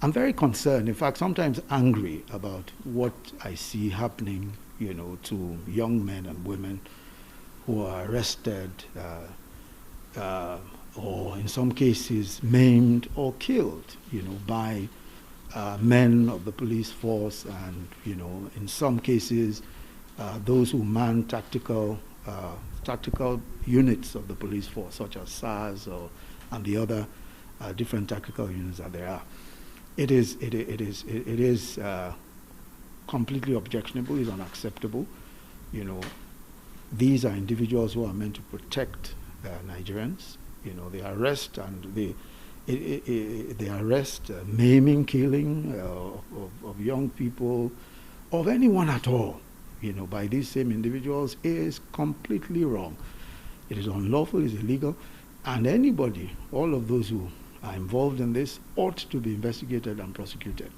I'm very concerned, in fact, sometimes angry about what I see happening, to young men and women who are arrested or in some cases maimed or killed, by men of the police force and, in some cases, those who man tactical units of the police force, such as SARS and the other different tactical units that there are. It is completely objectionable. It's unacceptable. These are individuals who are meant to protect Nigerians. They arrest maiming, killing of young people, of anyone at all, by these same individuals is completely wrong. It is unlawful, it's illegal, and anybody, all of those who are involved in this ought to be investigated and prosecuted.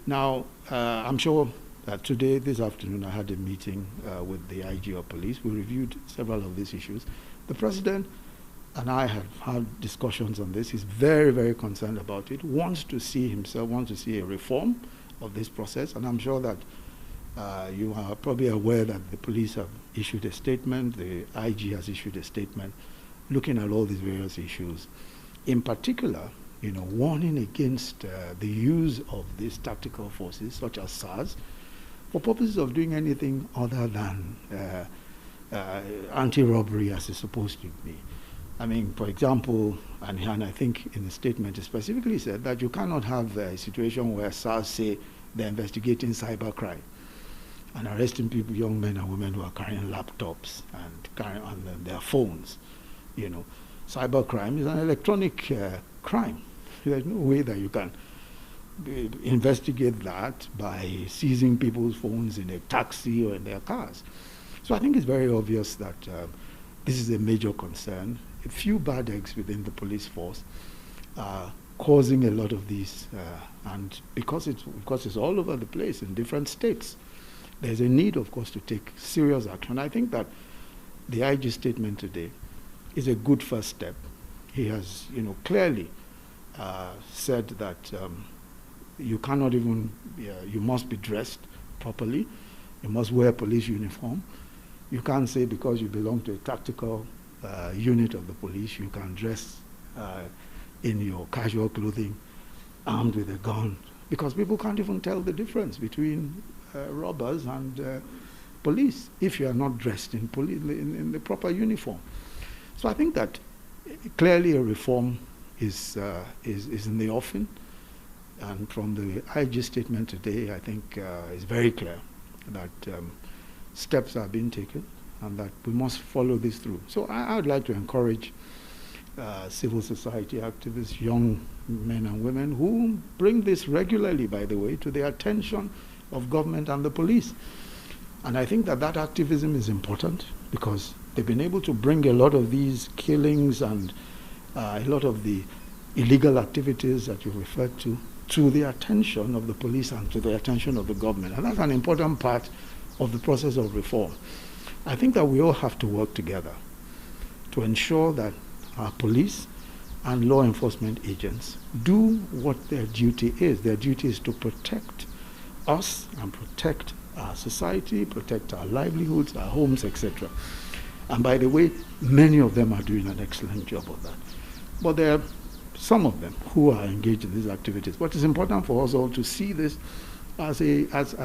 Now, I'm sure that today, this afternoon, I had a meeting with the IG of police. We reviewed several of these issues. The president and I have had discussions on this. He's very, very concerned about it, wants to see a reform of this process, and I'm sure that you are probably aware that the police have issued a statement, the IG has issued a statement looking at all these various issues. In particular, warning against the use of these tactical forces, such as SARS, for purposes of doing anything other than anti-robbery as it's supposed to be. I mean, for example, and I think in the statement it specifically said that you cannot have a situation where SARS say they're investigating cybercrime and arresting people, young men and women who are carrying laptops and carrying on their phones. Cybercrime is an electronic crime. There's no way that you can investigate that by seizing people's phones in a taxi or in their cars. So I think it's very obvious that this is a major concern. A few bad eggs within the police force are causing a lot of these, and because it's all over the place in different states, there's a need, of course, to take serious action. I think that the IG statement today is a good first step. He has, clearly said that you cannot even, you must be dressed properly. You must wear a police uniform. You can't say because you belong to a tactical unit of the police, you can dress in your casual clothing, armed with a gun, because people can't even tell the difference between robbers and police if you are not dressed in the proper uniform. So I think that clearly a reform is in the offing, and from the IG statement today, I think it's very clear that steps are being taken and that we must follow this through. So I would like to encourage civil society activists, young men and women who bring this regularly, by the way, to the attention of government and the police. And I think that activism is important because they've been able to bring a lot of these killings and a lot of the illegal activities that you referred to the attention of the police and to the attention of the government. And that's an important part of the process of reform. I think that we all have to work together to ensure that our police and law enforcement agents do what their duty is. Their duty is to protect us and protect our society, protect our livelihoods, our homes, etc. And by the way, many of them are doing an excellent job of that. But there are some of them who are engaged in these activities. But it's important for us all to see this as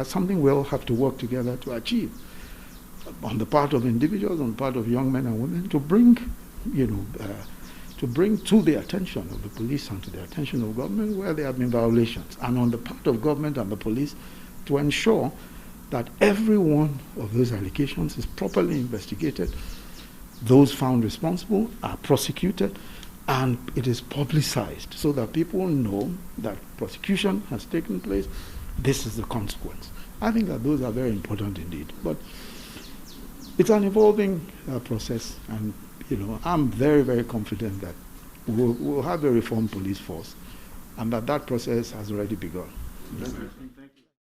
something we all have to work together to achieve. On the part of individuals, on the part of young men and women, to bring to the attention of the police and to the attention of government where there have been violations. And on the part of government and the police, to ensure that every one of those allegations is properly investigated, those found responsible are prosecuted, and it is publicized so that people know that prosecution has taken place. This is the consequence. I think that those are very important indeed. But it's an evolving process, and I'm very, very confident that we'll have a reformed police force, and that process has already begun.